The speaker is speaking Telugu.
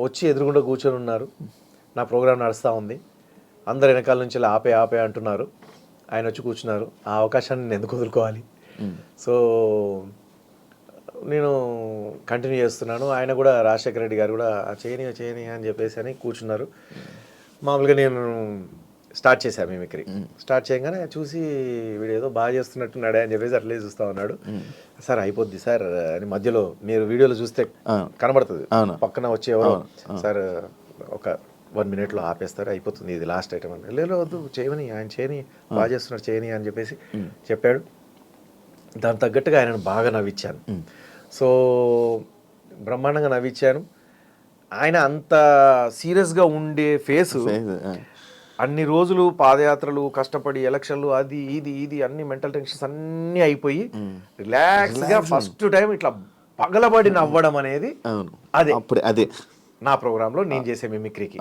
వచ్చి ఎదురుగుండా కూర్చొని ఉన్నారు. నా ప్రోగ్రామ్ నడుస్తూ ఉంది. అందరు వెనకాల నుంచి ఇలా ఆపే ఆపే అంటున్నారు. ఆయన వచ్చి కూర్చున్నారు. ఆ అవకాశాన్ని నేను ఎందుకు వదులుకోవాలి? సో నేను కంటిన్యూ చేస్తున్నాను. ఆయన కూడా రాజశేఖర రెడ్డి గారు కూడా చేయని అని చెప్పేసి అని కూర్చున్నారు. మామూలుగా నేను స్టార్ట్ చేశాను మిమిక్రీ. స్టార్ట్ చేయగానే చూసి వీడు ఏదో బాగా చేస్తున్నట్టున్నాడే అని చెప్పేసి అట్లే చూస్తూ ఉన్నాడు. సార్ అయిపోద్ది సార్ అని మధ్యలో మీరు వీడియోలో చూస్తే కనబడుతుంది, పక్కన వచ్చి ఎవరో సార్ ఒక 1 minute ఆపేస్తారు, అయిపోతుంది, ఇది లాస్ట్ ఐటమ్ అని. లేదు వద్దు, చేయని, ఆయన చేయని, బాగా చేస్తున్నాడు, చేయని అని చెప్పేసి చెప్పాడు. దాని తగ్గట్టుగా ఆయనను బాగా నవ్వించాను. సో బ్రహ్మాండంగా నవ్వించాను. ఆయన అంత సీరియస్గా ఉండే ఫేసు అన్ని రోజులు పాదయాత్రలు కష్టపడి ఎలక్షన్లు అది ఇది అన్ని మెంటల్ టెన్షన్స్ అన్నీ అయిపోయి రిలాక్స్గా ఫస్ట్ టైం ఇట్లా పగలబడి నవ్వడం అనేది అదే నా ప్రోగ్రాంలో నేను చేసే మిమిక్రీకి.